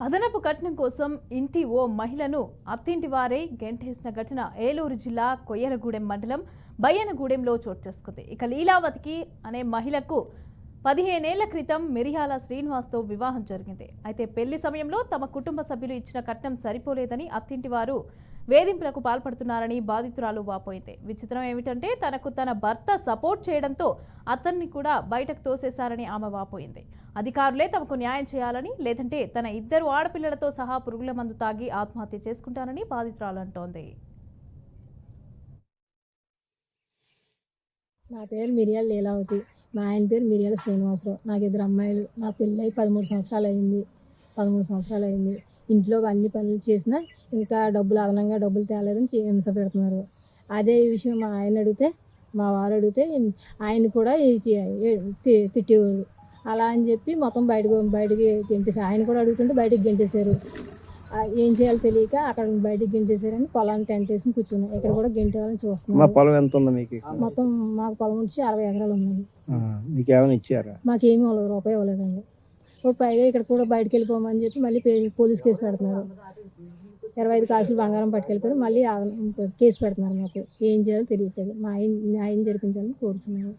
అదనపు కట్నం కోసం ఇంటి ఓ మహిళను అత్తింటి వారే గెంటేసిన ఘటన ఏలూరు జిల్లా కొయ్యలగూడెం మండలం బయ్యనగూడెంలో చోటు చేసుకుంది. ఇక లీలావతికి అనే మహిళకు 15 ఏళ్ల క్రితం మిరియాల శ్రీనివాస్తో వివాహం జరిగింది. అయితే పెళ్లి సమయంలో తమ కుటుంబ సభ్యులు ఇచ్చిన కట్నం సరిపోలేదని అత్తింటి వారు వేధింపులకు పాల్పడుతున్నారని బాధితురాలు వాపోయింది. విచిత్రం ఏమిటంటే తనకు తన భర్త సపోర్ట్ చేయడంతో అతన్ని కూడా బయటకు తోసేశారని ఆమె వాపోయింది. అధికారులే తమకు న్యాయం చేయాలని, లేదంటే తన 2 ఆడపిల్లలతో సహా పురుగుల మందు తాగి ఆత్మహత్య చేసుకుంటానని బాధితురాలు అంటోంది. నా పేరు మిరియాల లీలావతి. మా ఆయన పేరు మిరియాల శ్రీనివాసరావు. నాకు 2 అమ్మాయిలు. నా పెళ్ళై 13 సంవత్సరాలు అయింది. ఇంట్లో అన్ని పనులు చేసినా ఇంకా అదనంగా డబ్బులు తేలేదని హింస పెడుతున్నారు. అదే విషయం మా ఆయన అడిగితే, మా వారు అడిగితే ఆయన కూడా తిట్టేవారు. అలా అని చెప్పి మొత్తం బయటికి గెంటేశారు. ఆయన కూడా అడుగుతుంటే బయటికి గెంటేశారు. ఏం చేయాలో తెలియక అక్కడ బయటికి గెంటేశారని పొలాన్ని టెంట్ వేసుకుని కూర్చున్నాం. ఇక్కడ కూడా గెంటేయాలని చూస్తున్నాం. పొలం ఎంత ఉంది మీకు? మొత్తం మాకు పొలం వచ్చి 60 ఎకరాలు ఉన్నది. మీకు ఏమైనా ఇచ్చారా? మాకేమీ రూపాయి ఇవ్వలేదండి. పైగా ఇక్కడ కూడా బయటకు వెళ్ళిపోమని చెప్పి మళ్ళీ పోలీస్ కేసు పెడుతున్నారు. 25 కాసులు బంగారం పట్టుకెళ్ళిపోయి మళ్ళీ కేసు పెడుతున్నారు. మాకు ఏం చేయాలో తెలియట్లేదు. మా ఆయన న్యాయం జరిపించాలని కోరుచున్నాను.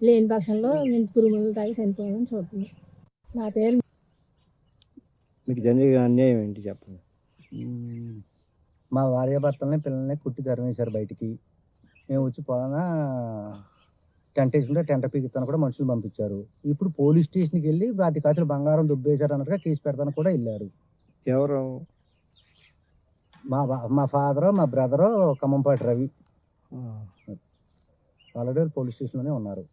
లేని పక్షంలో నేను పురుగు మందులు తాగి చనిపోవాలని చూస్తున్నాను. నా పేరు మీకు జరిగిన అన్యాయం ఏంటి చెప్పండి. మా భార్యాభర్తలని పిల్లల్ని కుట్టి తరిమేశారు బయటికి. మేము వచ్చి పొలాన టెంట్ వేసుకుంటే టెంట పీకుతాను కూడా మనుషులు పంపించారు. ఇప్పుడు పోలీస్ స్టేషన్కి వెళ్ళి 10 కాసులు బంగారం దుబ్బేశారు అన్నట్టుగా కేసు పెడతాను కూడా వెళ్ళారు. ఎవరు? మా ఫాదరు, మా brother Khammampati Ravi. Already police స్టేషన్లోనే ఉన్నారు.